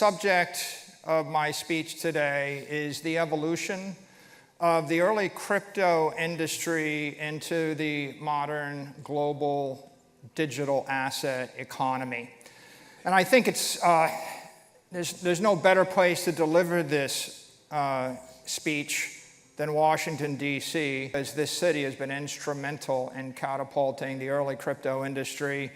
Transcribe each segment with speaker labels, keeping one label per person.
Speaker 1: subject of my speech today is the evolution of the early crypto industry into the modern global digital asset economy. And I think it's, there's no better place to deliver this speech than Washington, D.C., as this city has been instrumental in catapulting the early crypto industry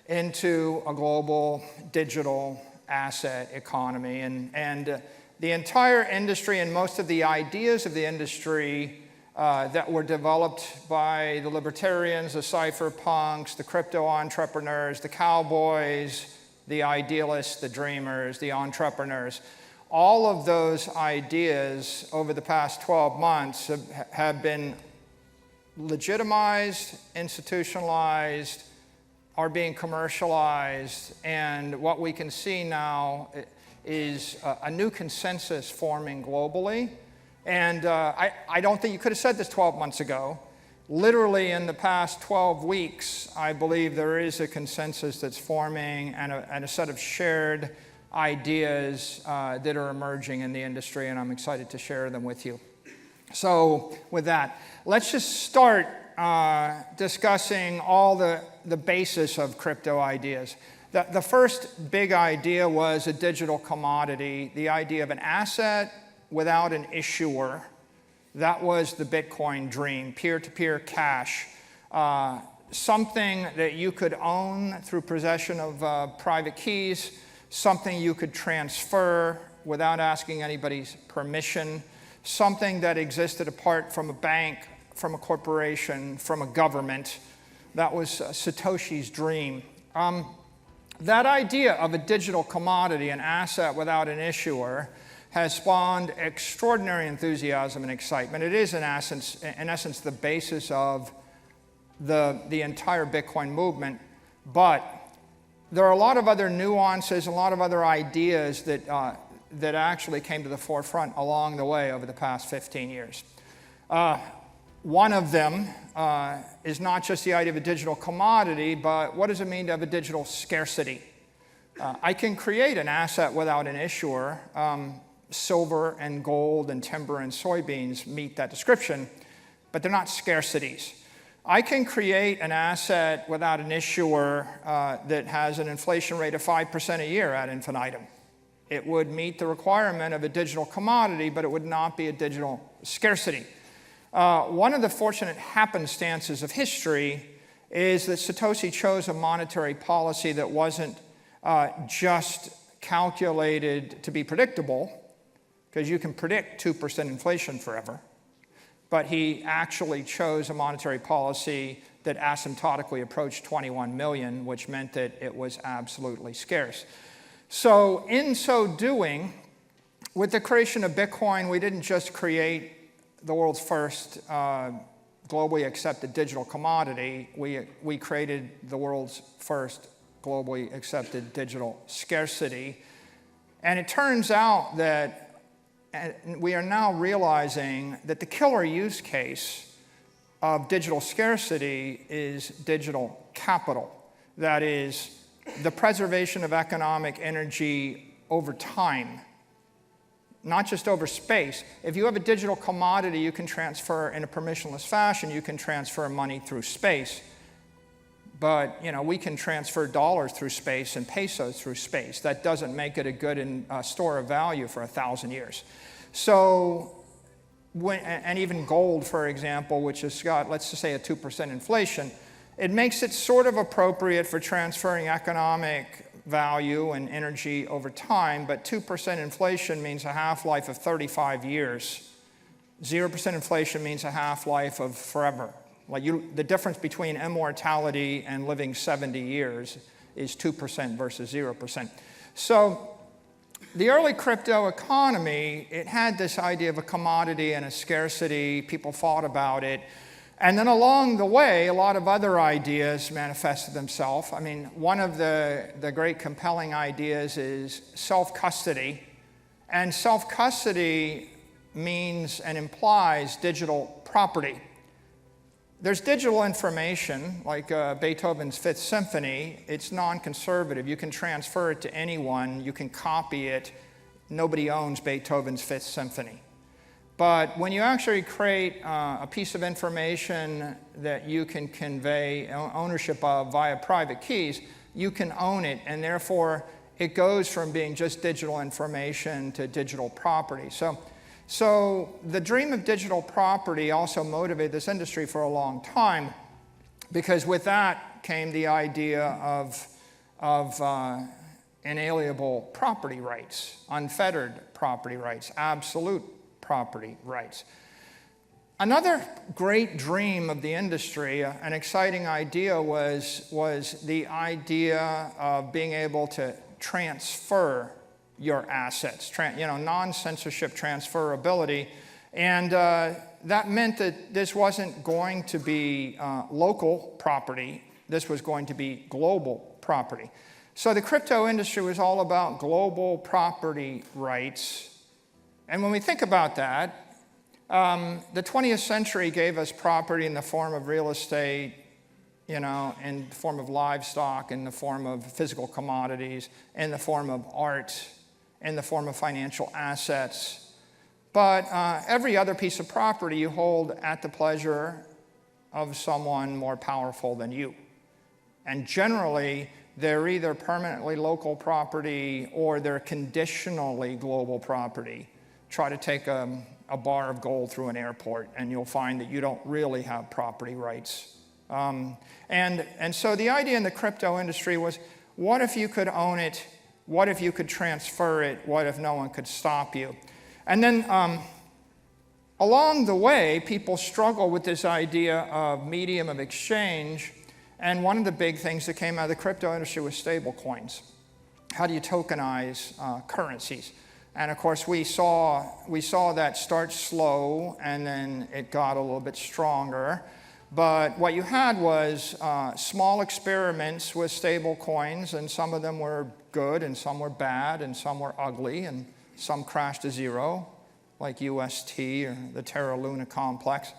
Speaker 1: into a global digital asset economy. And the entire industry and most of the ideas of the industry that were developed by the libertarians, the cypherpunks, the crypto entrepreneurs, the cowboys, the idealists, the dreamers, the entrepreneurs, all of those ideas over the past 12 months have been legitimized, institutionalized, are being commercialized, and what we can see now is a new consensus forming globally. And I don't think you could have said this 12 months ago. Literally in the past 12 weeks, I believe there is a consensus that's forming and a set of shared ideas that are emerging in the industry, and I'm excited to share them with you. So with that, let's just start discussing all the basis of crypto ideas. The first big idea was a digital commodity, the idea of an asset without an issuer. That was the Bitcoin dream, peer-to-peer cash, something that you could own through possession of private keys, something you could transfer without asking anybody's permission, something that existed apart from a bank, from a corporation, from a government. That was Satoshi's dream. That idea of a digital commodity, an asset without an issuer, has spawned extraordinary enthusiasm and excitement. It is, in essence, the basis of the entire Bitcoin movement. But there are a lot of other nuances, a lot of other ideas that actually came to the forefront along the way over the past 15 years. One of them is not just the idea of a digital commodity, but what does it mean to have a digital scarcity? I can create an asset without an issuer. Silver and gold and timber and soybeans meet that description, but they're not scarcities. I can create an asset without an issuer that has an inflation rate of 5% a year ad infinitum. It would meet the requirement of a digital commodity, but it would not be a digital scarcity. One of the fortunate happenstances of history is that Satoshi chose a monetary policy that wasn't just calculated to be predictable, because you can predict 2% inflation forever, but he actually chose a monetary policy that asymptotically approached 21 million, which meant that it was absolutely scarce. So in so doing, with the creation of Bitcoin, we didn't just create the world's first globally accepted digital commodity, we created the world's first globally accepted digital scarcity. And it turns out that we are now realizing that the killer use case of digital scarcity is digital capital. That is, the preservation of economic energy over time, not just over space. If you have a digital commodity you can transfer in a permissionless fashion, you can transfer money through space. But we can transfer dollars through space and pesos through space. That doesn't make it a good store of value for 1,000 years. So, and even gold, for example, which has got, let's just say, a 2% inflation, it makes it sort of appropriate for transferring economic value and energy over time, but 2% inflation means a half-life of 35 years. 0% inflation means a half-life of forever. The difference between immortality and living 70 years is 2% versus 0%. So the early crypto economy, it had this idea of a commodity and a scarcity. People thought about it. And then along the way, a lot of other ideas manifested themselves. I mean, one of the great compelling ideas is self-custody. And self-custody means and implies digital property. There's digital information, like Beethoven's Fifth Symphony. It's non-conservative. You can transfer it to anyone. You can copy it. Nobody owns Beethoven's Fifth Symphony. But when you actually create a piece of information that you can convey ownership of via private keys, you can own it, and therefore it goes from being just digital information to digital property. So the dream of digital property also motivated this industry for a long time, because with that came the idea of inalienable property rights, unfettered property rights, absolute property rights. Another great dream of the industry, an exciting idea, was the idea of being able to transfer your assets, non-censorship transferability. And that meant that this wasn't going to be local property. This was going to be global property. So the crypto industry was all about global property rights. And when we think about that, the 20th century gave us property in the form of real estate, in the form of livestock, in the form of physical commodities, in the form of art, in the form of financial assets. But every other piece of property you hold at the pleasure of someone more powerful than you. And generally, they're either permanently local property or they're conditionally global property. Try to take a bar of gold through an airport, and you'll find that you don't really have property rights. And so the idea in the crypto industry was, what if you could own it? What if you could transfer it? What if no one could stop you? And then along the way, people struggle with this idea of medium of exchange. And one of the big things that came out of the crypto industry was stablecoins. How do you tokenize currencies? And of course, we saw that start slow, and then it got a little bit stronger. But what you had was small experiments with stable coins, and some of them were good, and some were bad, and some were ugly, and some crashed to zero, like UST or the Terra Luna complex.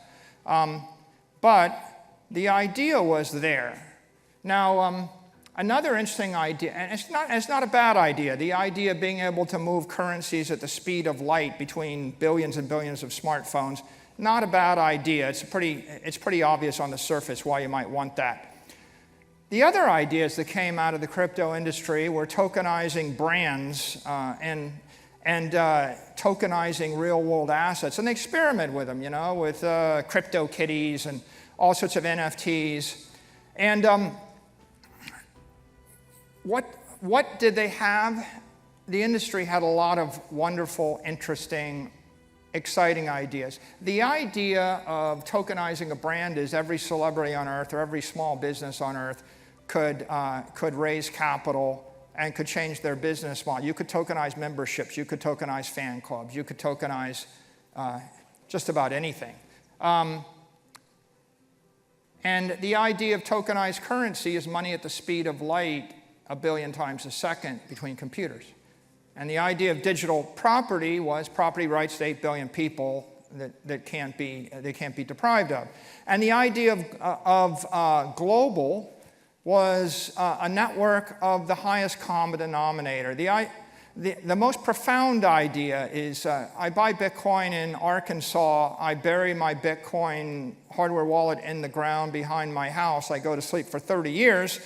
Speaker 1: But the idea was there. Now, another interesting idea, and it's not a bad idea, the idea of being able to move currencies at the speed of light between billions and billions of smartphones. Not a bad idea. It's pretty obvious on the surface why you might want that. The other ideas that came out of the crypto industry were tokenizing brands and tokenizing real-world assets. And they experiment with them, with crypto kitties and all sorts of NFTs. And what did they have? The industry had a lot of wonderful, interesting, exciting ideas. The idea of tokenizing a brand is every celebrity on earth or every small business on earth could raise capital and could change their business model. You could tokenize memberships. You could tokenize fan clubs. You could tokenize just about anything. And the idea of tokenized currency is money at the speed of light 1 billion times a second between computers. And the idea of digital property was property rights to 8 billion people that can't be deprived of. And the idea of global was a network of the highest common denominator. The most profound idea is I buy Bitcoin in Arkansas, I bury my Bitcoin hardware wallet in the ground behind my house, I go to sleep for 30 years,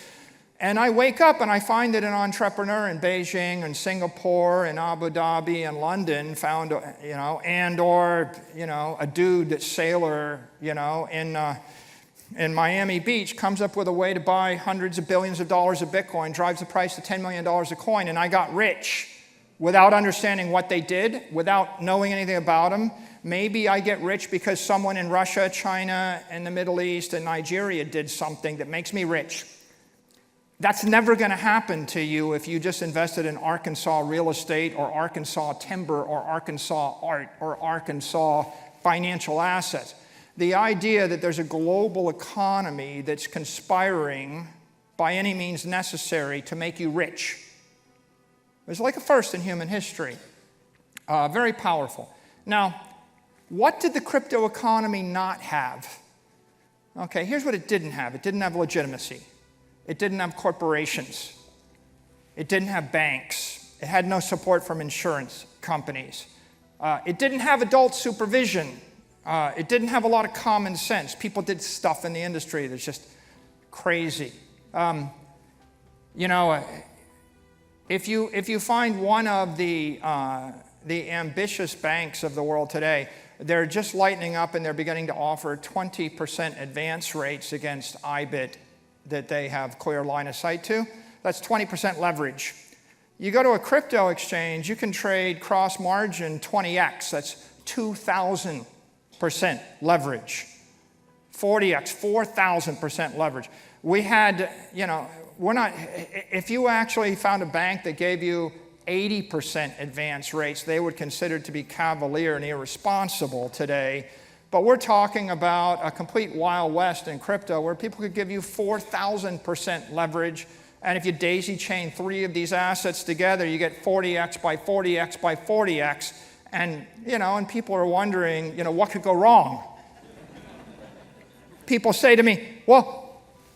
Speaker 1: and I wake up and I find that an entrepreneur in Beijing and Singapore and Abu Dhabi and London found, a dude that's Saylor, in Miami Beach comes up with a way to buy hundreds of billions of dollars of Bitcoin, drives the price to $10 million a coin, and I got rich without understanding what they did, without knowing anything about them. Maybe I get rich because someone in Russia, China, and the Middle East, and Nigeria did something that makes me rich. That's never going to happen to you if you just invested in Arkansas real estate or Arkansas timber or Arkansas art or Arkansas financial assets. The idea that there's a global economy that's conspiring by any means necessary to make you rich is like a first in human history. Very powerful. Now, what did the crypto economy not have? Okay, here's what it didn't have. It didn't have legitimacy. It didn't have corporations. It didn't have banks. It had no support from insurance companies. It didn't have adult supervision. It didn't have a lot of common sense. People did stuff in the industry that's just crazy. You know, if you find one of the ambitious banks of the world today, they're just lightening up and they're beginning to offer 20% advance rates against IBIT that they have clear line of sight to. That's 20% leverage. You go to a crypto exchange, you can trade cross margin 20x. That's 2,000% leverage. 40x, 4,000% leverage. We had, you know, if you actually found a bank that gave you 80% advance rates, they would consider it to be cavalier and irresponsible today. But we're talking about a complete Wild West in crypto where people could give you 4,000% leverage. And if you daisy chain 3 of these assets together, you get 40x by 40x by 40x. And, you know, and people are wondering, you know, what could go wrong? People say to me, well,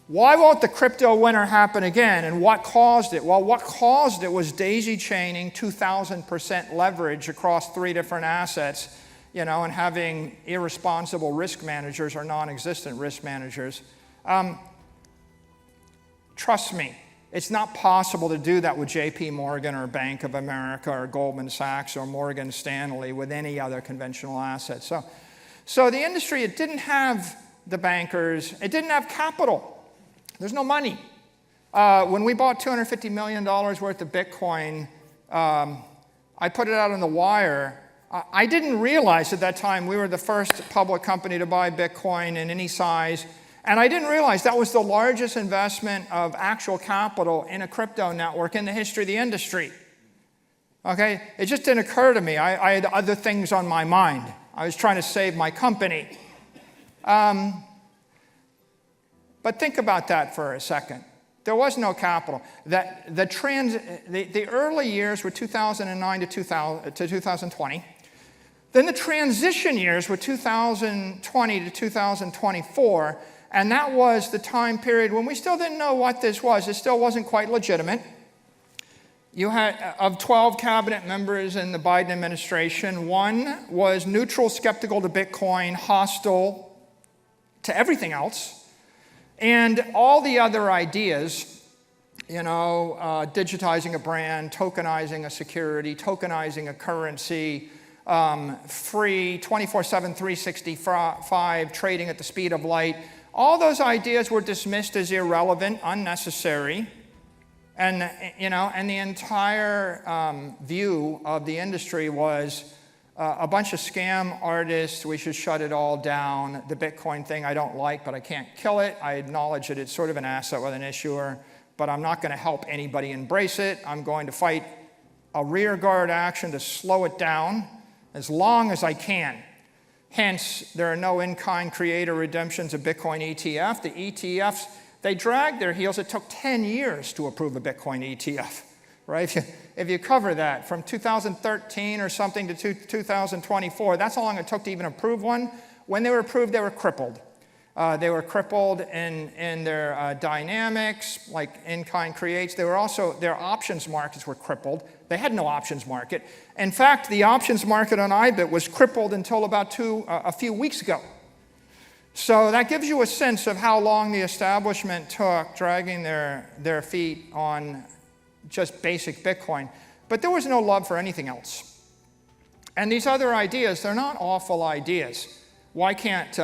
Speaker 1: why won't the crypto winter happen again? And what caused it? Well, what caused it was daisy chaining 2,000% leverage across 3 different assets, you know, and having irresponsible risk managers or non-existent risk managers. Trust me, it's not possible to do that with JP Morgan or Bank of America or Goldman Sachs or Morgan Stanley with any other conventional asset. So the industry, it didn't have the bankers, it didn't have capital. There's no money. When we bought $250 million worth of Bitcoin, I put it out on the wire. I didn't realize at that time we were the first public company to buy Bitcoin in any size. And I didn't realize that was the largest investment of actual capital in a crypto network in the history of the industry. Okay? It just didn't occur to me. I had other things on my mind. I was trying to save my company. But think about that for a second. There was no capital. The early years were 2009 to 2020. Then the transition years were 2020 to 2024. And that was the time period when we still didn't know what this was. It still wasn't quite legitimate. You had, of 12 cabinet members in the Biden administration, 1 was neutral, skeptical to Bitcoin, hostile to everything else. And all the other ideas, you know, digitizing a brand, tokenizing a security, tokenizing a currency, free, 24/7, 365, trading at the speed of light, all those ideas were dismissed as irrelevant, unnecessary. And, you know, and the entire view of the industry was a bunch of scam artists, we should shut it all down. The Bitcoin thing I don't like, but I can't kill it. I acknowledge that it's sort of an asset with an issuer, but I'm not going to help anybody embrace it. I'm going to fight a rearguard action to slow it down as long as I can. Hence, there are no in-kind creator redemptions of Bitcoin ETF. The ETFs, they dragged their heels. It took 10 years to approve a Bitcoin ETF, right? If you cover that from 2013 or something to 2024, that's how long it took to even approve one. When they were approved, they were crippled. They were crippled in their dynamics, like in-kind creates. They were also, their options markets were crippled. They had no options market. In fact, the options market on IBIT was crippled until about a few weeks ago. So that gives you a sense of how long the establishment took dragging their feet on just basic Bitcoin. But there was no love for anything else. And these other ideas, they're not awful ideas. Why can't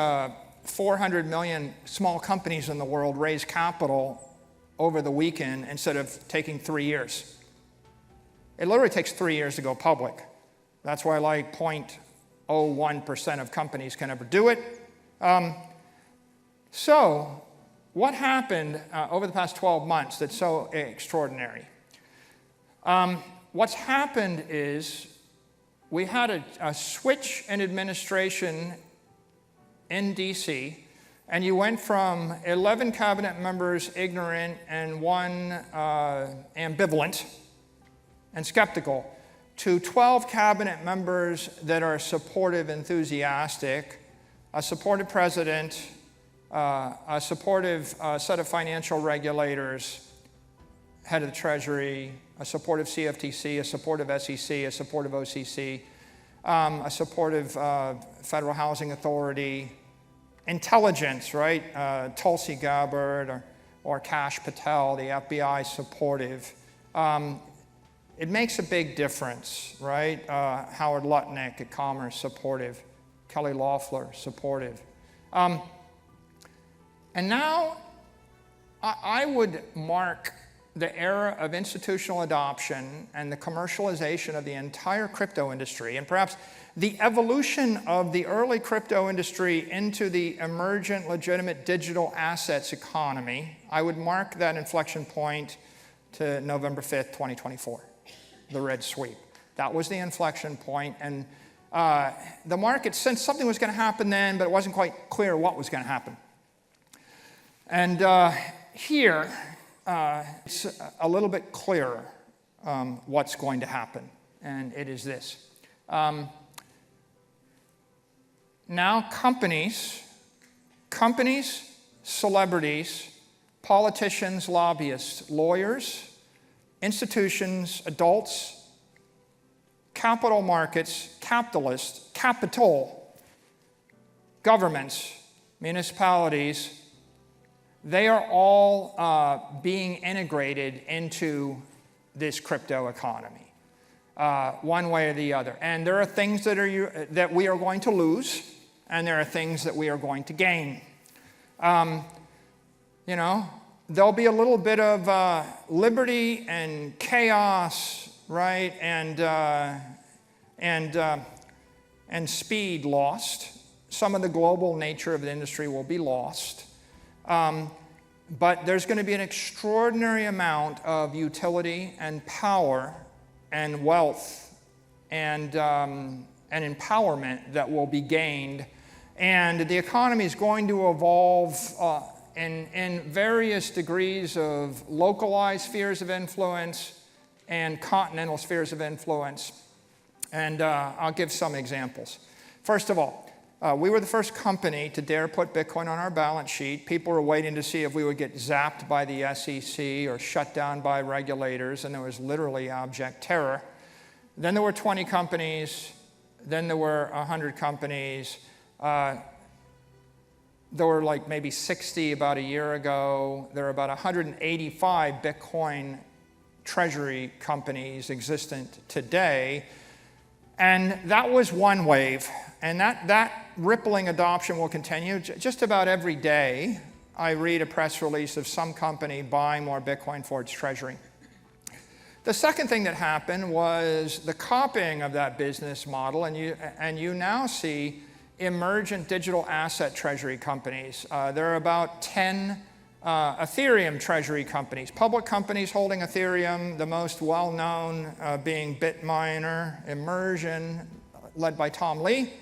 Speaker 1: 400 million small companies in the world raise capital over the weekend instead of taking 3 years? It literally takes 3 years to go public. That's why like 0.01% of companies can ever do it. So what happened over the past 12 months that's so extraordinary? What's happened is we had a switch in administration in DC, and you went from 11 cabinet members ignorant and 1 ambivalent and skeptical to 12 cabinet members that are supportive, enthusiastic, a supportive president, a supportive set of financial regulators, head of the Treasury, a supportive CFTC, a supportive SEC, a supportive OCC, a supportive Federal Housing Authority, intelligence, right? Tulsi Gabbard or Kash Patel, the FBI supportive. It makes a big difference, right? Howard Lutnick at Commerce, supportive. Kelly Loeffler, supportive. And now I would mark the era of institutional adoption and the commercialization of the entire crypto industry, and perhaps the evolution of the early crypto industry into the emergent, legitimate digital assets economy. I would mark that inflection point to November 5th, 2024, the red sweep. That was the inflection point, and the market sensed something was going to happen then, but it wasn't quite clear what was going to happen. And here, it's a little bit clearer what's going to happen, and it is this. Now companies, celebrities, politicians, lobbyists, lawyers, institutions, adults, capital markets, capitalists, capital, governments, municipalities, they are all being integrated into this crypto economy, one way or the other. And there are things that we are going to lose, and there are things that we are going to gain. You know, there'll be a little bit of liberty and chaos, right, and speed lost. Some of the global nature of the industry will be lost. But there's going to be an extraordinary amount of utility and power and wealth and empowerment that will be gained. And the economy is going to evolve in various degrees of localized spheres of influence and continental spheres of influence. And I'll give some examples. First of all, we were the first company to dare put Bitcoin on our balance sheet. People were waiting to see if we would get zapped by the SEC or shut down by regulators, and there was literally abject terror. Then there were 20 companies. Then there were 100 companies. There were like maybe 60 about a year ago. There are about 185 Bitcoin Treasury companies existent today. And that was one wave. And that rippling adoption will continue. Just about every day, I read a press release of some company buying more Bitcoin for its treasury. The second thing that happened was the copying of that business model, and you now see emergent digital asset treasury companies. There are about 10 Ethereum treasury companies, public companies holding Ethereum, the most well-known being Bitminer, Immersion, led by Tom Lee.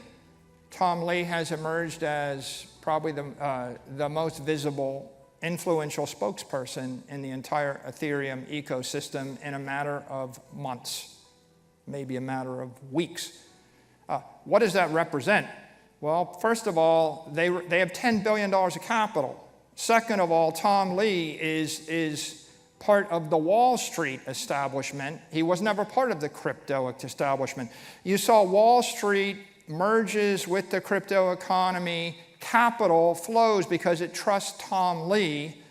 Speaker 1: Tom Lee has emerged as probably the most visible, influential spokesperson in the entire Ethereum ecosystem in a matter of months, maybe a matter of weeks. What does that represent? Well, first of all, they have $10 billion of capital. Second of all, Tom Lee is part of the Wall Street establishment. He was never part of the crypto establishment. You saw Wall Street merges with the crypto economy, capital flows because it trusts Tom Lee.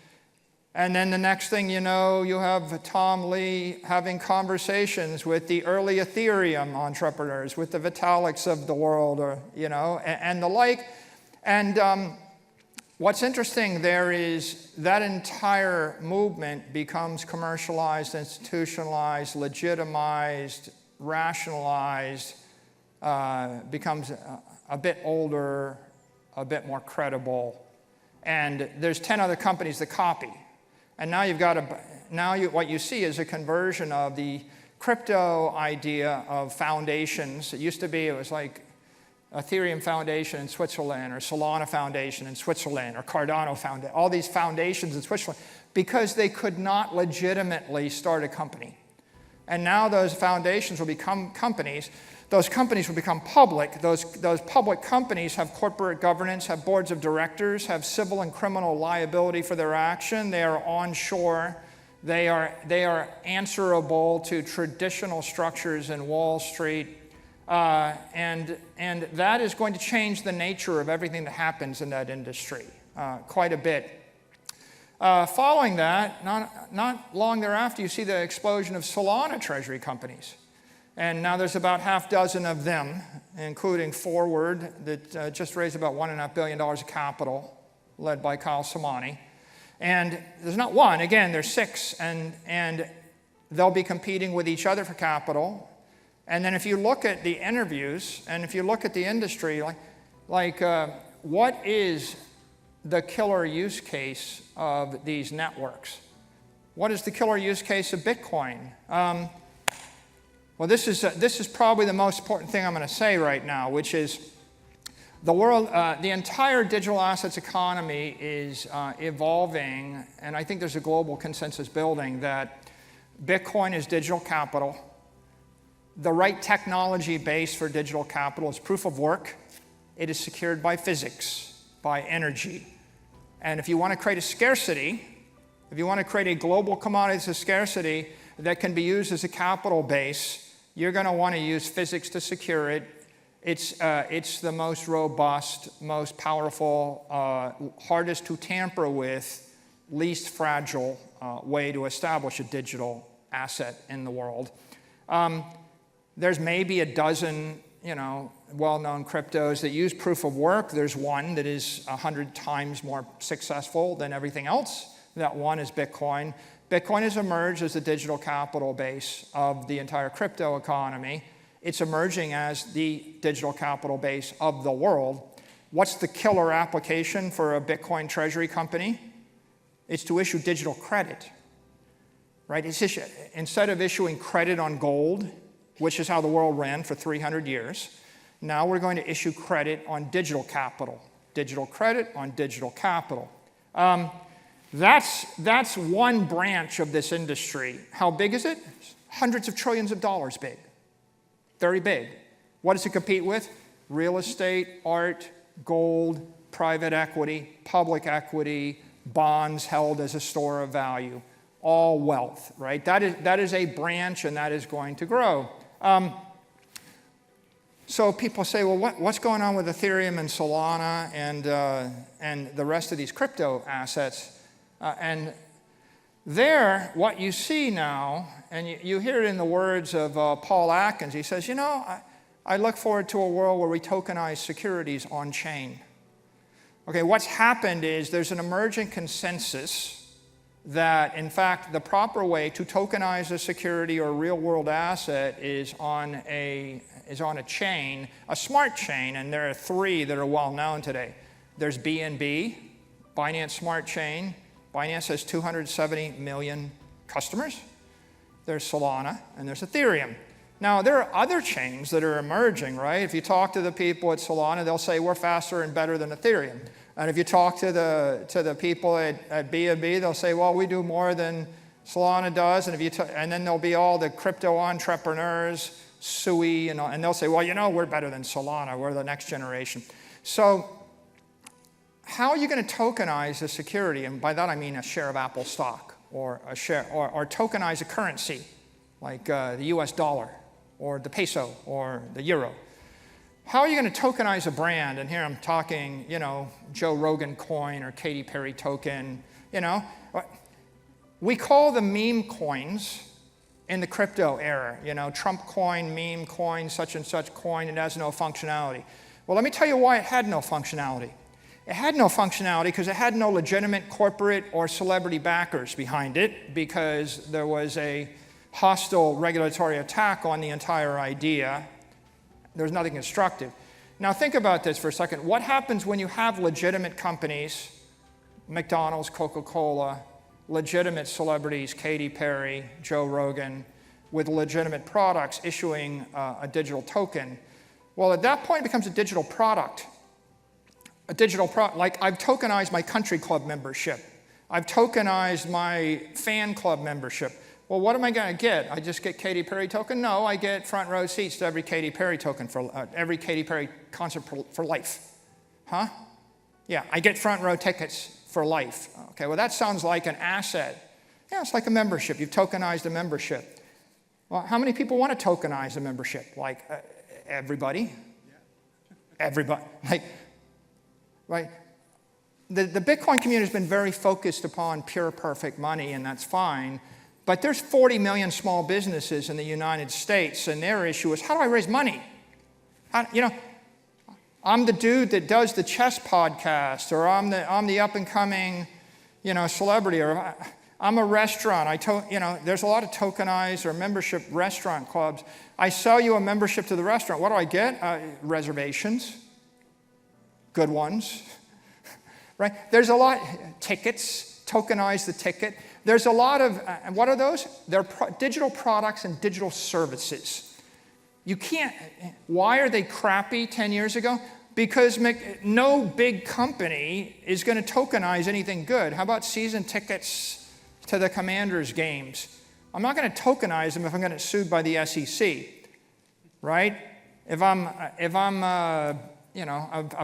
Speaker 1: And then the next thing you know, you have Tom Lee having conversations with the early Ethereum entrepreneurs, with the Vitaliks of the world, or and the like. And what's interesting there is that entire movement becomes commercialized, institutionalized, legitimized, rationalized, becomes a bit older, a bit more credible. And there's 10 other companies that copy. And now what you see is a conversion of the crypto idea of foundations. It used to be, it was like Ethereum Foundation in Switzerland, or Solana Foundation in Switzerland, or Cardano Foundation, all these foundations in Switzerland, because they could not legitimately start a company. And now those foundations will become companies. Those companies will become public. Those public companies have corporate governance, have boards of directors, have civil and criminal liability for their action. They are onshore. They are answerable to traditional structures in Wall Street. And that is going to change the nature of everything that happens in that industry quite a bit. Following that, not long thereafter, you see the explosion of Solana treasury companies. And now there's about half dozen of them, including Forward, that just raised about $1.5 billion of capital, led by Kyle Samani. And there's not one, again, there's 6, and they'll be competing with each other for capital. And then if you look at the interviews, and if you look at the industry, what is the killer use case of these networks? What is the killer use case of Bitcoin? Well, this is probably the most important thing I'm going to say right now, which is the world, the entire digital assets economy is evolving, and I think there's a global consensus building that Bitcoin is digital capital. The right technology base for digital capital is proof of work. It is secured by physics, by energy. And if you want to create a scarcity, if you want to create a global commodities of scarcity that can be used as a capital base, you're going to want to use physics to secure it. It's the most robust, most powerful, hardest to tamper with, least fragile way to establish a digital asset in the world. There's maybe a dozen, well-known cryptos that use proof of work. There's one that is 100 times more successful than everything else. That one is Bitcoin. Bitcoin has emerged as the digital capital base of the entire crypto economy. It's emerging as the digital capital base of the world. What's the killer application for a Bitcoin treasury company? It's to issue digital credit, right? Instead of issuing credit on gold, which is how the world ran for 300 years, now we're going to issue credit on digital capital. Digital credit on digital capital. That's one branch of this industry. How big is it? Hundreds of trillions of dollars big. Very big. What does it compete with? Real estate, art, gold, private equity, public equity, bonds held as a store of value. All wealth, right? That is a branch, and that is going to grow. So people say, well, what's going on with Ethereum and Solana and the rest of these crypto assets? And there, what you see now, and you hear it in the words of Paul Atkins, he says, I look forward to a world where we tokenize securities on chain. Okay, what's happened is there's an emerging consensus that, in fact, the proper way to tokenize a security or a real-world asset is on a chain, a smart chain, and there are 3 that are well-known today. There's BNB, Binance Smart Chain. Binance has 270 million customers. There's Solana, and there's Ethereum. Now, there are other chains that are emerging, right? If you talk to the people at Solana, they'll say we're faster and better than Ethereum. And if you talk to the people at BNB, they'll say, well, we do more than Solana does. And then there'll be all the crypto entrepreneurs, Sui, and they'll say, well, we're better than Solana. We're the next generation. So how are you going to tokenize a security? And by that I mean a share of Apple stock, or a share, or tokenize a currency like the US dollar, or the peso, or the euro. How are you going to tokenize a brand? And here I'm talking, Joe Rogan coin or Katy Perry token. We call them meme coins in the crypto era. Trump coin, meme coin, such and such coin. It has no functionality. Well, let me tell you why it had no functionality. It had no functionality because it had no legitimate corporate or celebrity backers behind it, because there was a hostile regulatory attack on the entire idea. There's nothing constructive. Now think about this for a second. What happens when you have legitimate companies, McDonald's, Coca-Cola, legitimate celebrities, Katy Perry, Joe Rogan, with legitimate products issuing a digital token? Well, at that point it becomes a digital product. A digital product, like I've tokenized my country club membership. I've tokenized my fan club membership. Well, what am I going to get? I just get Katy Perry token? No, I get front row seats to every Katy Perry token for every Katy Perry concert for life. Huh? Yeah, I get front row tickets for life. Okay, well, that sounds like an asset. Yeah, it's like a membership. You've tokenized a membership. Well, how many people want to tokenize a membership? Like everybody? Everybody. Like, right? The Bitcoin community has been very focused upon pure perfect money, and that's fine. But there's 40 million small businesses in the United States, and their issue is, how do I raise money? I'm the dude that does the chess podcast, or I'm the up-and-coming, celebrity, or I'm a restaurant. There's a lot of tokenized or membership restaurant clubs. I sell you a membership to the restaurant. What do I get? Reservations. Good ones. Right? There's a lot, tickets, tokenize the ticket. There's a lot of, and what are those? They're digital products and digital services. You can't, why are they crappy 10 years ago? Because no big company is going to tokenize anything good. How about season tickets to the Commanders games? I'm not going to tokenize them if I'm going to get sued by the SEC, right? If I'm a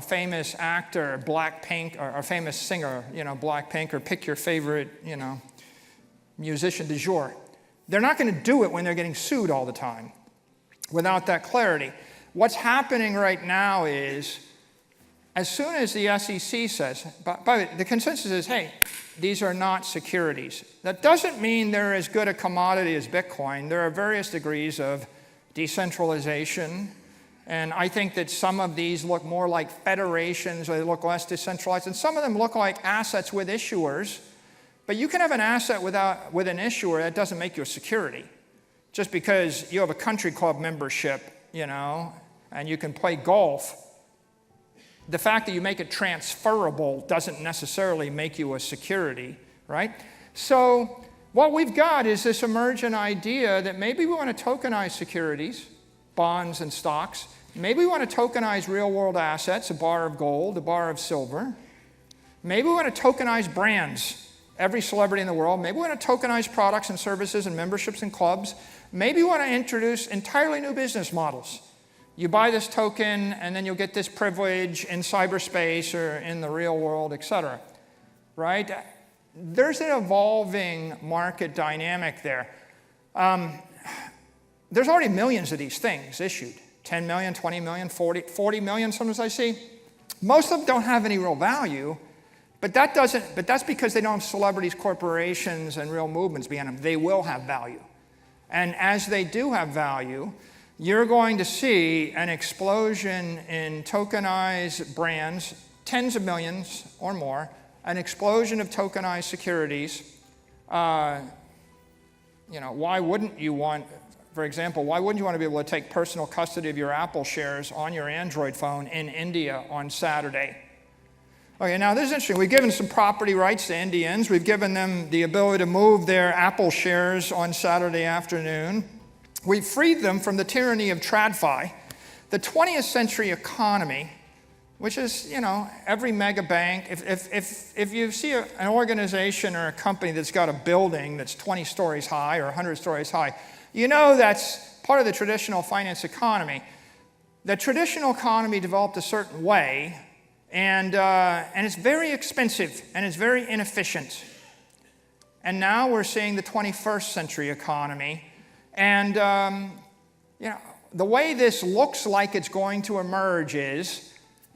Speaker 1: famous actor, Blackpink, or a famous singer, Blackpink, or pick your favorite, musician du jour. They're not going to do it when they're getting sued all the time without that clarity. What's happening right now is, as soon as the SEC says, but the consensus is, hey, these are not securities. That doesn't mean they're as good a commodity as Bitcoin. There are various degrees of decentralization. And I think that some of these look more like federations, or they look less decentralized. And some of them look like assets with issuers. But you can have an asset with an issuer that doesn't make you a security. Just because you have a country club membership, and you can play golf, the fact that you make it transferable doesn't necessarily make you a security, right? So what we've got is this emergent idea that maybe we want to tokenize securities, bonds and stocks. Maybe we want to tokenize real-world assets, a bar of gold, a bar of silver. Maybe we want to tokenize brands, every celebrity in the world. Maybe we want to tokenize products and services and memberships and clubs. Maybe we want to introduce entirely new business models. You buy this token, and then you'll get this privilege in cyberspace or in the real world, et cetera, right? There's an evolving market dynamic there. There's already millions of these things issued. 10 million, 20 million, 40 million, sometimes I see. Most of them don't have any real value, but that's because they don't have celebrities, corporations, and real movements behind them. They will have value. And as they do have value, you're going to see an explosion in tokenized brands, tens of millions or more, an explosion of tokenized securities. Why wouldn't you want, for example, why wouldn't you want to be able to take personal custody of your Apple shares on your Android phone in India on Saturday? Okay, now this is interesting. We've given some property rights to Indians. We've given them the ability to move their Apple shares on Saturday afternoon. We've freed them from the tyranny of TradFi. The 20th century economy, which is, every mega bank, if you see an organization or a company that's got a building that's 20 stories high or 100 stories high, that's part of the traditional finance economy. The traditional economy developed a certain way, and it's very expensive, and it's very inefficient. And now we're seeing the 21st century economy. And the way this looks like it's going to emerge is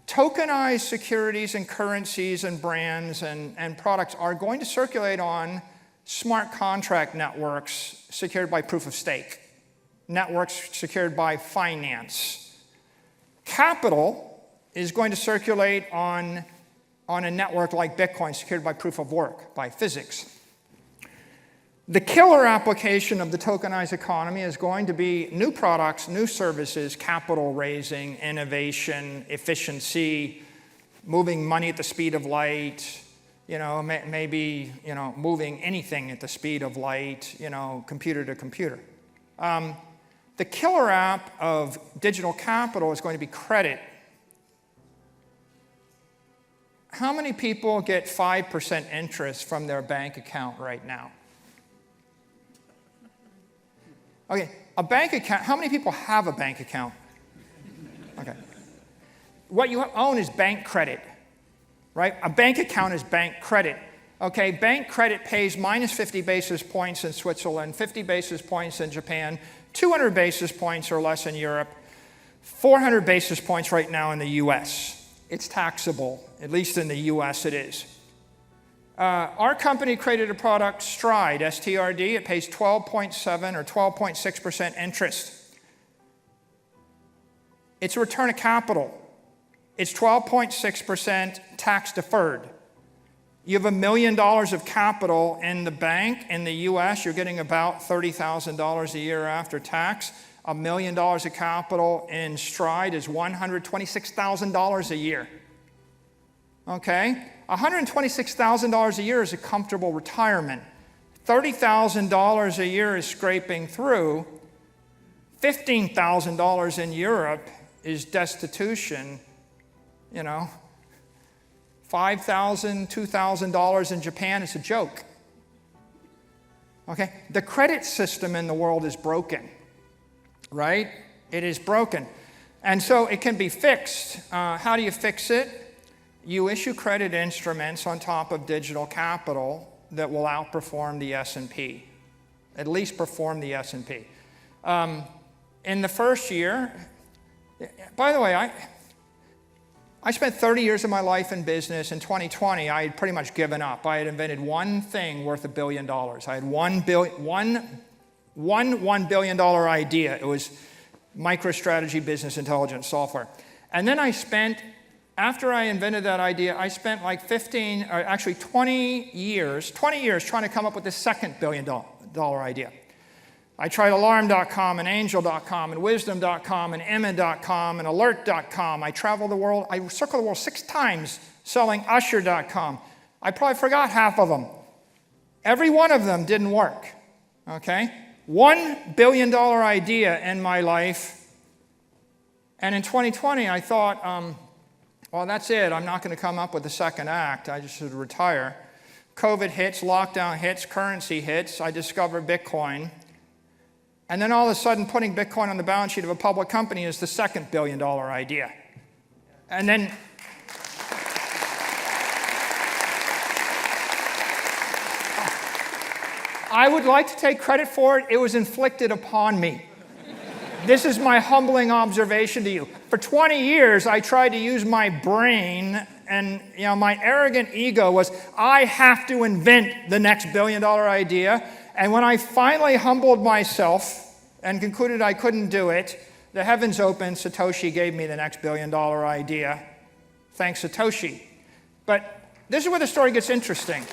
Speaker 1: tokenized securities and currencies and brands and products are going to circulate on smart contract networks secured by proof of stake, networks secured by finance. Capital is going to circulate on a network like Bitcoin secured by proof of work, by physics. The killer application of the tokenized economy is going to be new products, new services, capital raising, innovation, efficiency, moving money at the speed of light, maybe moving anything at the speed of light, computer to computer. The killer app of digital capital is going to be credit. How many people get 5% interest from their bank account right now? Okay, a bank account, how many people have a bank account? Okay. What you own is bank credit, right? A bank account is bank credit. Okay, bank credit pays minus 50 basis points in Switzerland, 50 basis points in Japan, 200 basis points or less in Europe, 400 basis points right now in the US. It's taxable, at least in the US it is. Our company created a product, Stride, STRD. It pays 12.7 or 12.6% interest. It's a return of capital. It's 12.6% tax deferred. You have $1 million of capital in the bank in the US, you're getting about $30,000 a year after tax. $1 million of capital in Stride is $126,000 a year. Okay? $126,000 a year is a comfortable retirement. $30,000 a year is scraping through. $15,000 in Europe is destitution, you know. $5,000, $2,000 in Japan is a joke. Okay? The credit system in the world is broken, right? It is broken. And so it can be fixed. How do you fix it? You issue credit instruments on top of digital capital that will outperform the S&P, at least perform the S&P. In the first year, by the way, I spent 30 years of my life in business. In 2020, I had pretty much given up. I had invented one thing worth $1 billion. I had $1 billion idea. It was MicroStrategy business intelligence software. And then after I invented that idea, I spent like 20 years trying to come up with the second $1 billion idea. I tried alarm.com and angel.com and wisdom.com and emin.com and alert.com. I traveled the world. I circled the world 6 times selling usher.com. I probably forgot half of them. Every one of them didn't work. Okay? $1 billion idea in my life. And in 2020, I thought, well, that's it. I'm not going to come up with the second act. I just should retire. COVID hits, lockdown hits, currency hits. I discovered Bitcoin. And then all of a sudden, putting Bitcoin on the balance sheet of a public company is the second $1 billion idea. And then I would like to take credit for it. It was inflicted upon me. This is my humbling observation to you. For 20 years, I tried to use my brain, and my arrogant ego was, I have to invent the next $1 billion idea. And when I finally humbled myself and concluded I couldn't do it, the heavens opened. Satoshi gave me the next $1 billion idea. Thanks, Satoshi. But this is where the story gets interesting.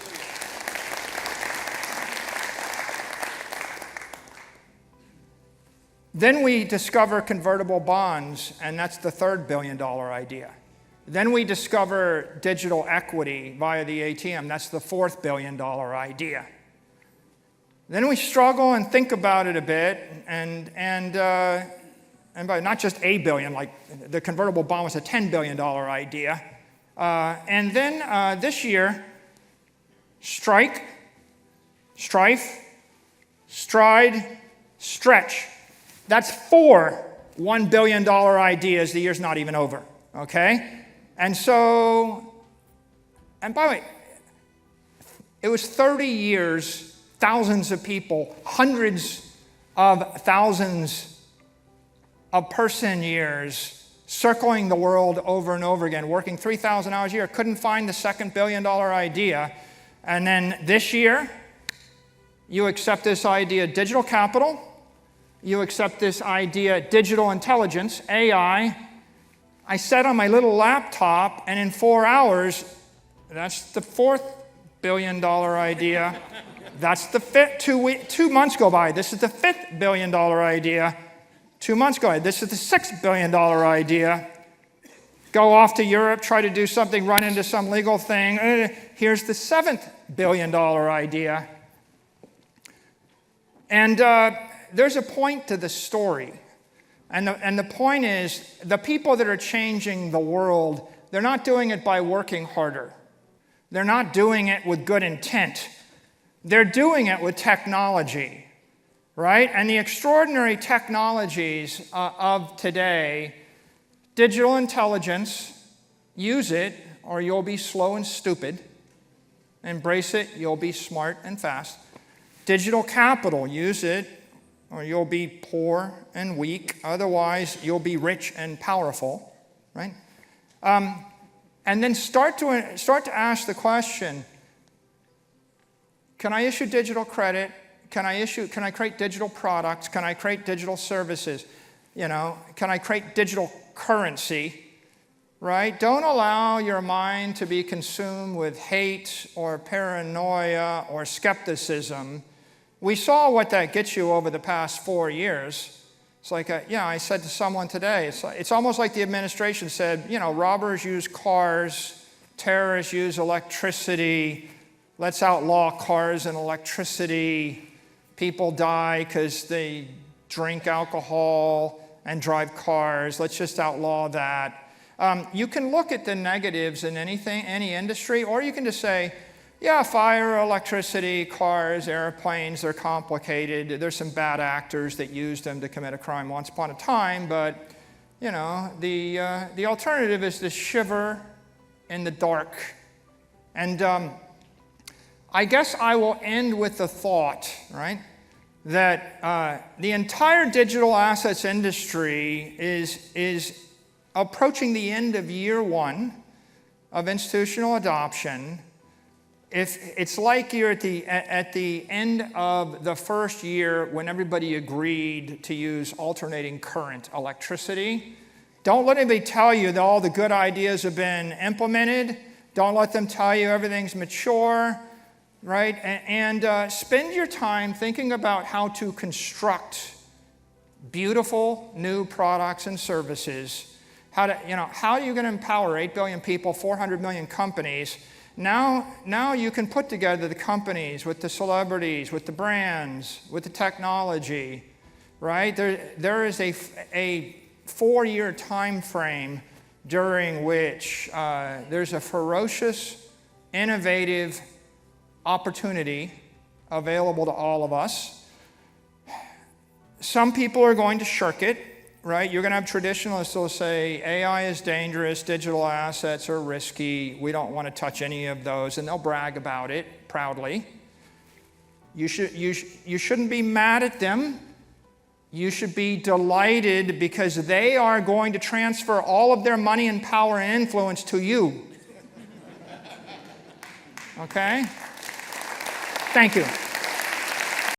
Speaker 1: Then we discover convertible bonds, and that's the third $1 billion idea. Then we discover digital equity via the ATM. That's the fourth $1 billion idea. Then we struggle and think about it a bit, and by not just a billion, like the convertible bond was a $10 billion idea. And then this year, Strife, Stride, Stretch. That's 4 $1 billion ideas. The year's not even over, okay? And so, and by the way, it was 30 years, thousands of people, hundreds of thousands of person years circling the world over and over again, working 3,000 hours a year, couldn't find the second $1 billion idea. And then this year, you accept this idea, digital capital. You accept this idea, digital intelligence, AI. I sat on my little laptop, and in 4 hours, that's the fourth $1 billion idea. That's the fifth. 2 months go by. This is the fifth $1 billion idea. 2 months go by. This is the sixth $1 billion idea. Go off to Europe, try to do something, run into some legal thing. Here's the seventh $1 billion idea. And there's a point to the story. And the point is, the people that are changing the world, they're not doing it by working harder. They're not doing it with good intent. They're doing it with technology. right? And the extraordinary technologies of today, digital intelligence, use it or you'll be slow and stupid. Embrace it, you'll be smart and fast. Digital capital, use it or you'll be poor and weak. Otherwise, you'll be rich and powerful, right? And then start to ask the question, can I issue digital credit? Can I create digital products? Can I create digital services? You know, can I create digital currency? Right? Don't allow your mind to be consumed with hate or paranoia or skepticism. We saw what that gets you over the past 4 years. It's like, I said to someone today, it's almost like the administration said, you know, robbers use cars, terrorists use electricity, let's outlaw cars and electricity. People die because they drink alcohol and drive cars. Let's just outlaw that. You can look at the negatives in any industry, or you can just say, yeah, fire, electricity, cars, airplanes, they're complicated. There's some bad actors that used them to commit a crime once upon a time, but you know, the alternative is to shiver in the dark. And I guess I will end with the thought, right, that the entire digital assets industry is approaching the end of year 1 of institutional adoption. It's like you're at the end of the first year when everybody agreed to use alternating current electricity. Don't let anybody tell you that all the good ideas have been implemented. Don't let them tell you everything's mature, right? And spend your time thinking about how to construct beautiful new products and services. How are you going to empower 8 billion people, 400 million companies? Now you can put together the companies with the celebrities, with the brands, with the technology, right? There is a 4-year time frame during which there's a ferocious, innovative opportunity available to all of us. Some people are going to shirk it. Right? You're going to have traditionalists who will say AI is dangerous, digital assets are risky, we don't want to touch any of those, and they'll brag about it proudly. You shouldn't be mad at them. You should be delighted because they are going to transfer all of their money and power and influence to you. Okay? Thank you.